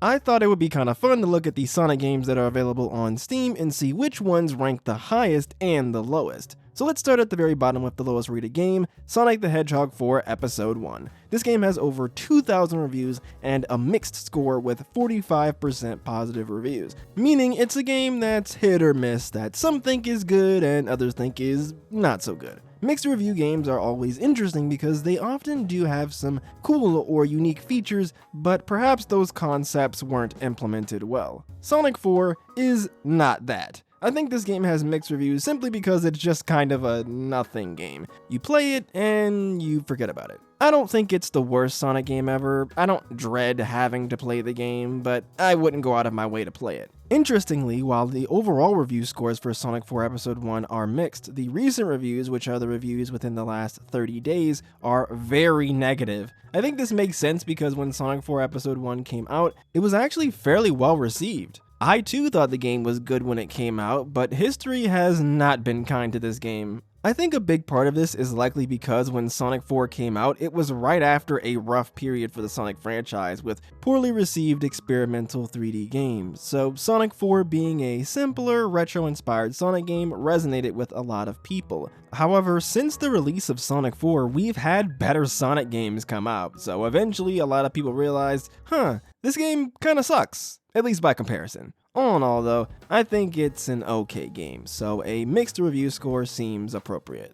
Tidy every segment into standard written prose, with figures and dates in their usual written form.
I thought it would be kind of fun to look at the Sonic games that are available on Steam and see which ones rank the highest and the lowest. So let's start at the very bottom with the lowest rated game, Sonic the Hedgehog 4 Episode 1. This game has over 2,000 reviews and a mixed score with 45% positive reviews, meaning it's a game that's hit or miss, that some think is good and others think is not so good. Mixed review games are always interesting because they often do have some cool or unique features, but perhaps those concepts weren't implemented well. Sonic 4 is not that. I think this game has mixed reviews simply because it's just kind of a nothing game. You play it and you forget about it. I don't think it's the worst Sonic game ever. I don't dread having to play the game, but I wouldn't go out of my way to play it. Interestingly, while the overall review scores for Sonic 4 Episode 1 are mixed, the recent reviews, which are the reviews within the last 30 days, are very negative. I think this makes sense because when Sonic 4 Episode 1 came out, it was actually fairly well received. I too thought the game was good when it came out, but history has not been kind to this game. I think a big part of this is likely because when Sonic 4 came out, it was right after a rough period for the Sonic franchise with poorly received experimental 3D games, so Sonic 4 being a simpler, retro-inspired Sonic game resonated with a lot of people. However, since the release of Sonic 4, we've had better Sonic games come out, so eventually a lot of people realized, this game kinda sucks, at least by comparison. All in all though, I think it's an okay game, so a mixed review score seems appropriate.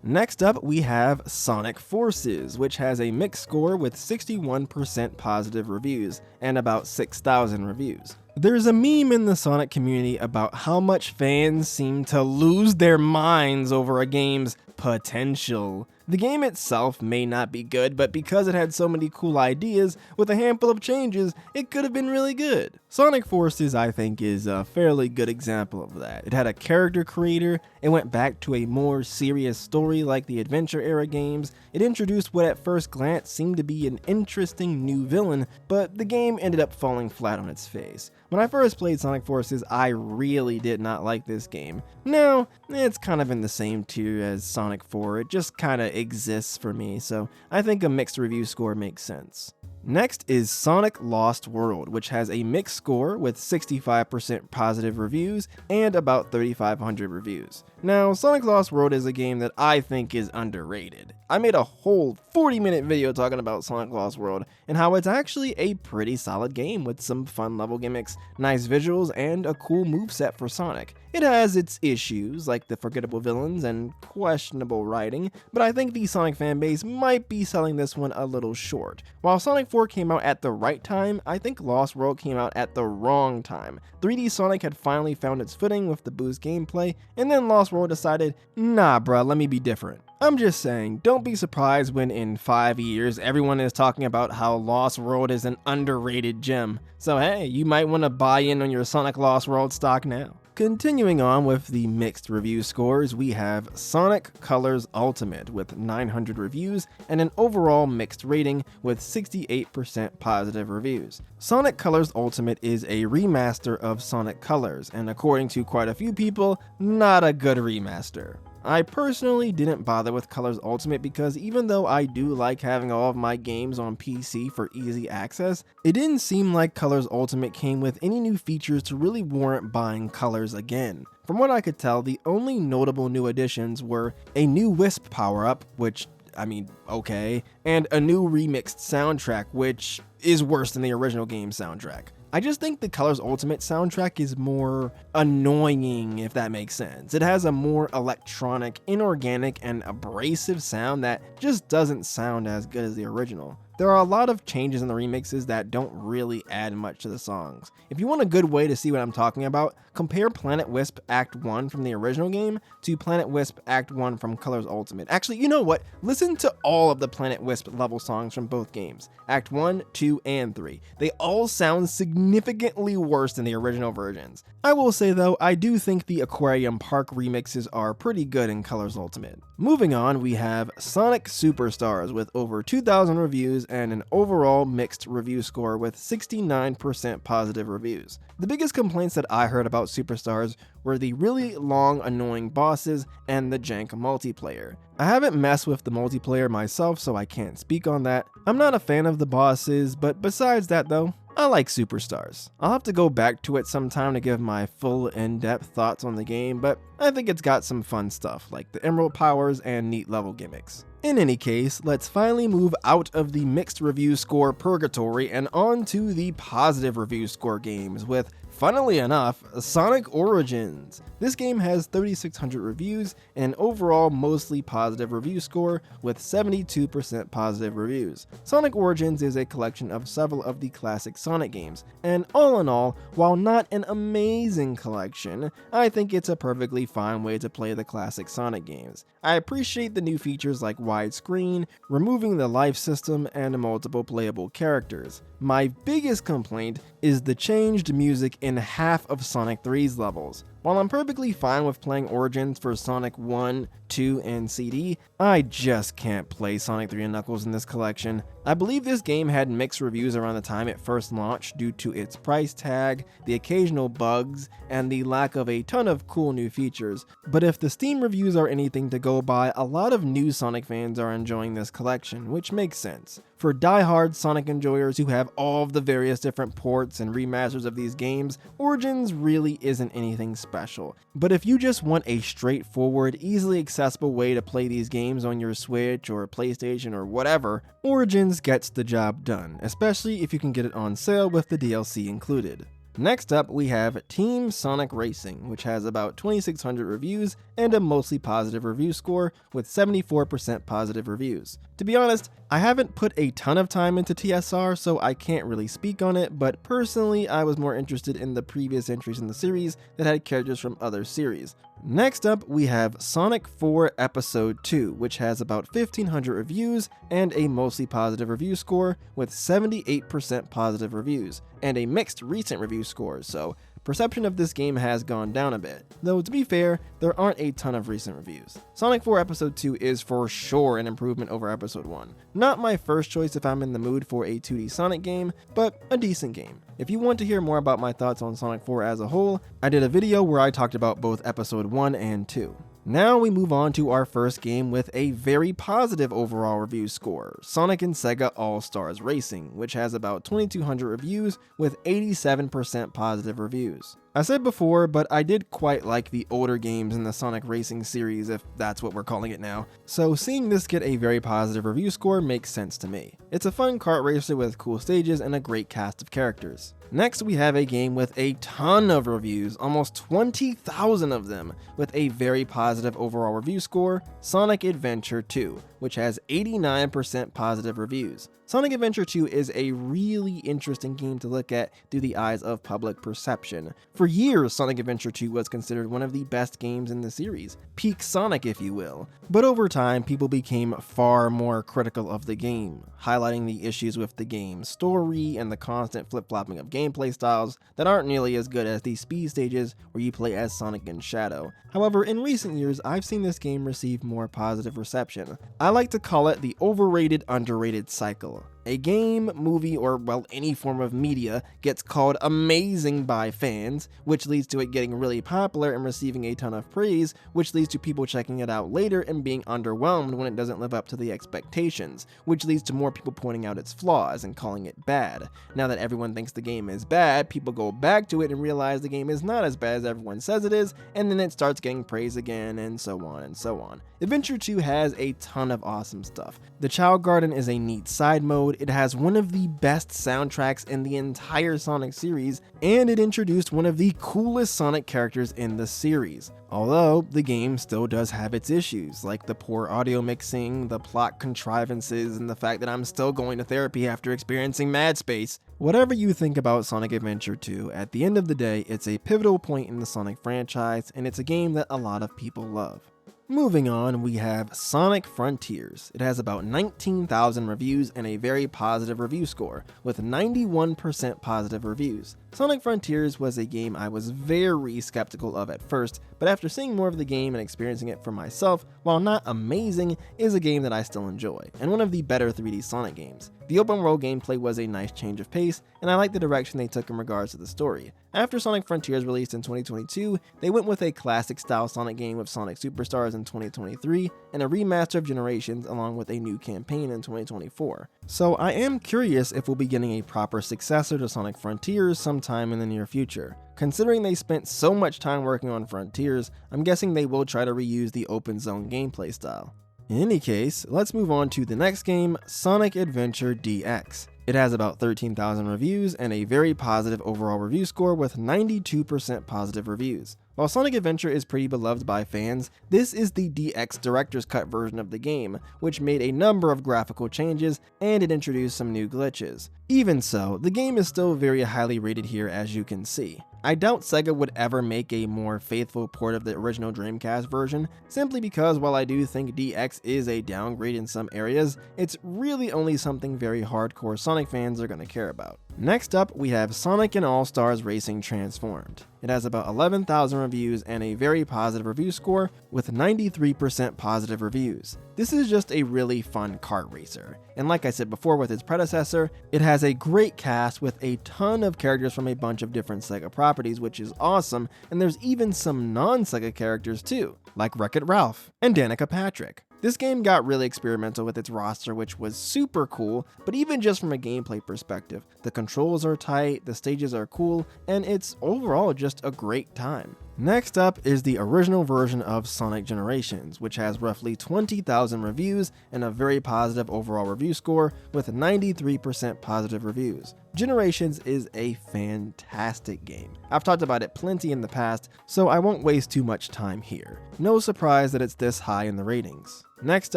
Next up, we have Sonic Forces, which has a mixed score with 61% positive reviews and about 6,000 reviews. There's a meme in the Sonic community about how much fans seem to lose their minds over a game's potential. The game itself may not be good, but because it had so many cool ideas, with a handful of changes, it could have been really good. Sonic Forces, I think, is a fairly good example of that. It had a character creator, it went back to a more serious story like the adventure era games, it introduced what at first glance seemed to be an interesting new villain, but the game ended up falling flat on its face. When I first played Sonic Forces, I really did not like this game. Now, it's kind of in the same tier as Sonic 4, it just kinda exists for me, so I think a mixed review score makes sense. Next is Sonic Lost World, which has a mixed score with 65% positive reviews and about 3,500 reviews. Now, Sonic Lost World is a game that I think is underrated. I made a whole 40-minute video talking about Sonic Lost World and how it's actually a pretty solid game with some fun level gimmicks, nice visuals, and a cool moveset for Sonic. It has its issues, like the forgettable villains and questionable writing, but I think the Sonic fanbase might be selling this one a little short. While Sonic 4 came out at the right time, I think Lost World came out at the wrong time. 3D Sonic had finally found its footing with the boost gameplay, and then Lost World decided, nah bruh, let me be different. I'm just saying, don't be surprised when in 5 years everyone is talking about how Lost World is an underrated gem. So hey, you might want to buy in on your Sonic Lost World stock now. Continuing on with the mixed review scores, we have Sonic Colors Ultimate with 900 reviews and an overall mixed rating with 68% positive reviews. Sonic Colors Ultimate is a remaster of Sonic Colors, and according to quite a few people, not a good remaster. I personally didn't bother with Colors Ultimate because even though I do like having all of my games on PC for easy access, it didn't seem like Colors Ultimate came with any new features to really warrant buying Colors again. From what I could tell, the only notable new additions were a new Wisp power-up, which, I mean, okay, and a new remixed soundtrack, which is worse than the original game's soundtrack. I just think the Colors Ultimate soundtrack is more annoying, if that makes sense. It has a more electronic, inorganic, and abrasive sound that just doesn't sound as good as the original. There are a lot of changes in the remixes that don't really add much to the songs. If you want a good way to see what I'm talking about, compare Planet Wisp Act 1 from the original game to Planet Wisp Act 1 from Colors Ultimate. Actually, you know what? Listen to all of the Planet Wisp level songs from both games, Act 1, 2, and 3. They all sound significantly worse than the original versions. I will say though, I do think the Aquarium Park remixes are pretty good in Colors Ultimate. Moving on, we have Sonic Superstars with over 2,000 reviews reviews and an overall mixed review score with 69% positive reviews. The biggest complaints that I heard about Superstars were the really long, annoying bosses and the jank multiplayer. I haven't messed with the multiplayer myself, so I can't speak on that. I'm not a fan of the bosses, but besides that though, I like Superstars. I'll have to go back to it sometime to give my full in-depth thoughts on the game, but I think it's got some fun stuff, like the emerald powers and neat level gimmicks. In any case, let's finally move out of the mixed review score purgatory and on to the positive review score games with, funnily enough, Sonic Origins. This game has 3,600 reviews and an overall mostly positive review score with 72% positive reviews. Sonic Origins is a collection of several of the classic Sonic games, and all in all, while not an amazing collection, I think it's a perfectly fine way to play the classic Sonic games. I appreciate the new features like widescreen, removing the life system, and multiple playable characters. My biggest complaint is the changed music in half of Sonic 3's levels. While I'm perfectly fine with playing Origins for Sonic 1, 2, and CD, I just can't play Sonic 3 and Knuckles in this collection. I believe this game had mixed reviews around the time it first launched due to its price tag, the occasional bugs, and the lack of a ton of cool new features. But if the Steam reviews are anything to go by, a lot of new Sonic fans are enjoying this collection, which makes sense. For die-hard Sonic enjoyers who have all of the various different ports and remasters of these games, Origins really isn't anything special. But if you just want a straightforward, easily accessible way to play these games on your Switch or PlayStation or whatever, Origins gets the job done, especially if you can get it on sale with the DLC included. Next up, we have Team Sonic Racing, which has about 2,600 reviews and a mostly positive review score with 74% positive reviews. To be honest, I haven't put a ton of time into TSR, so I can't really speak on it, but personally I was more interested in the previous entries in the series that had characters from other series. Next up, we have Sonic 4 Episode 2, which has about 1,500 reviews and a mostly positive review score with 78% positive reviews, and a mixed recent review score, so perception of this game has gone down a bit, though to be fair, there aren't a ton of recent reviews. Sonic 4 Episode 2 is for sure an improvement over Episode 1. Not my first choice if I'm in the mood for a 2D Sonic game, but a decent game. If you want to hear more about my thoughts on Sonic 4 as a whole, I did a video where I talked about both Episode 1 and 2. Now we move on to our first game with a very positive overall review score, Sonic and SEGA All-Stars Racing, which has about 2,200 reviews with 87% positive reviews. I said before, but I did quite like the older games in the Sonic Racing series, if that's what we're calling it now, so seeing this get a very positive review score makes sense to me. It's a fun kart racer with cool stages and a great cast of characters. Next, we have a game with a ton of reviews, almost 20,000 of them, with a very positive overall review score, Sonic Adventure 2, which has 89% positive reviews. Sonic Adventure 2 is a really interesting game to look at through the eyes of public perception. For years, Sonic Adventure 2 was considered one of the best games in the series, peak Sonic if you will. But over time, people became far more critical of the game, highlighting the issues with the game's story and the constant flip-flopping of gameplay styles that aren't nearly as good as the speed stages where you play as Sonic and Shadow. However, in recent years, I've seen this game receive more positive reception. I like to call it the overrated, underrated cycle. A game, movie, or well, any form of media gets called amazing by fans, which leads to it getting really popular and receiving a ton of praise, which leads to people checking it out later and being underwhelmed when it doesn't live up to the expectations, which leads to more people pointing out its flaws and calling it bad. Now that everyone thinks the game is bad, people go back to it and realize the game is not as bad as everyone says it is, and then it starts getting praise again, and so on and so on. Adventure 2 has a ton of awesome stuff. The Child Garden is a neat side mode, it has one of the best soundtracks in the entire Sonic series, and it introduced one of the coolest Sonic characters in the series. Although, the game still does have its issues, like the poor audio mixing, the plot contrivances, and the fact that I'm still going to therapy after experiencing mad space. Whatever you think about Sonic Adventure 2, at the end of the day, it's a pivotal point in the Sonic franchise, and it's a game that a lot of people love. Moving on, we have Sonic Frontiers. It has about 19,000 reviews and a very positive review score, with 91% positive reviews. Sonic Frontiers was a game I was very skeptical of at first, but after seeing more of the game and experiencing it for myself, while not amazing, is a game that I still enjoy, and one of the better 3D Sonic games. The open world gameplay was a nice change of pace, and I liked the direction they took in regards to the story. After Sonic Frontiers released in 2022, they went with a classic style Sonic game with Sonic Superstars in 2023, and a remaster of Generations along with a new campaign in 2024. So I am curious if we'll be getting a proper successor to Sonic Frontiers sometime in the near future. Considering they spent so much time working on Frontiers, I'm guessing they will try to reuse the open zone gameplay style. In any case, let's move on to the next game, Sonic Adventure DX. It has about 13,000 reviews and a very positive overall review score with 92% positive reviews. While Sonic Adventure is pretty beloved by fans, this is the DX Director's Cut version of the game, which made a number of graphical changes and it introduced some new glitches. Even so, the game is still very highly rated here, as you can see. I doubt SEGA would ever make a more faithful port of the original Dreamcast version, simply because while I do think DX is a downgrade in some areas, it's really only something very hardcore Sonic fans are going to care about. Next up, we have Sonic and All-Stars Racing Transformed. It has about 11,000 reviews and a very positive review score with 93% positive reviews. This is just a really fun kart racer, and like I said before with its predecessor, it has a great cast with a ton of characters from a bunch of different SEGA properties, which is awesome, and there's even some non-SEGA characters too, like Wreck-It Ralph and Danica Patrick. This game got really experimental with its roster, which was super cool, but even just from a gameplay perspective, the controls are tight, the stages are cool, and it's overall just a great time. Next up is the original version of Sonic Generations, which has roughly 20,000 reviews and a very positive overall review score with 93% positive reviews. Generations is a fantastic game. I've talked about it plenty in the past, so I won't waste too much time here. No surprise that it's this high in the ratings. Next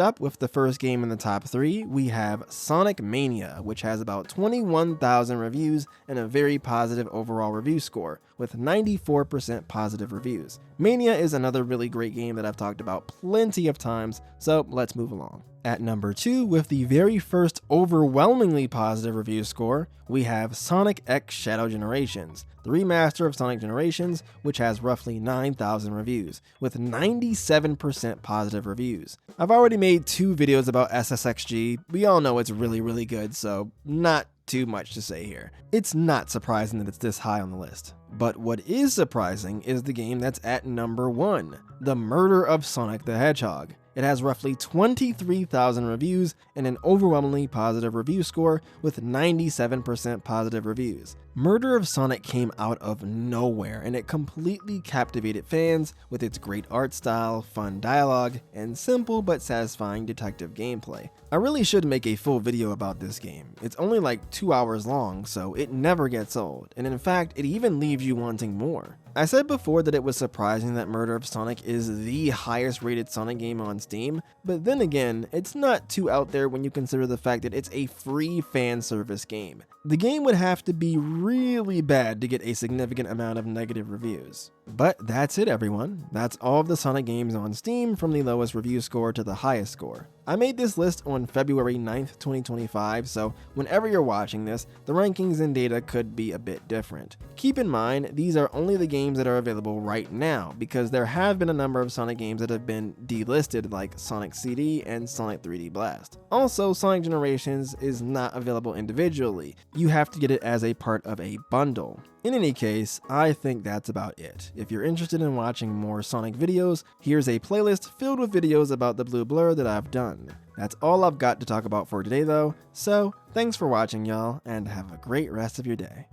up, with the first game in the top 3, we have Sonic Mania, which has about 21,000 reviews and a very positive overall review score, with 94% positive reviews. Mania is another really great game that I've talked about plenty of times, so let's move along. At number 2, with the very first overwhelmingly positive review score, we have Sonic X Shadow Generations, the remaster of Sonic Generations, which has roughly 9,000 reviews, with 97% positive reviews. I've already made 2 videos about SSXG, we all know it's really good, so not too much to say here. It's not surprising that it's this high on the list. But what is surprising is the game that's at number 1, The Murder of Sonic the Hedgehog. It has roughly 23,000 reviews and an overwhelmingly positive review score with 97% positive reviews. Murder of Sonic came out of nowhere and it completely captivated fans with its great art style, fun dialogue, and simple but satisfying detective gameplay. I really should make a full video about this game. It's only like 2 hours long, so it never gets old, and in fact, it even leaves you wanting more. I said before that it was surprising that Murder of Sonic is the highest rated Sonic game on Steam, but then again, it's not too out there when you consider the fact that it's a free fan service game. The game would have to be really bad to get a significant amount of negative reviews. But that's it, everyone. That's all of the Sonic games on Steam, from the lowest review score to the highest score. I made this list on February 9th, 2025, so whenever you're watching this, the rankings and data could be a bit different. Keep in mind, these are only the games that are available right now, because there have been a number of Sonic games that have been delisted, like Sonic CD and Sonic 3D Blast. Also, Sonic Generations is not available individually. You have to get it as a part of a bundle. In any case, I think that's about it. If you're interested in watching more Sonic videos, here's a playlist filled with videos about the Blue Blur that I've done. That's all I've got to talk about for today though, so thanks for watching y'all, and have a great rest of your day.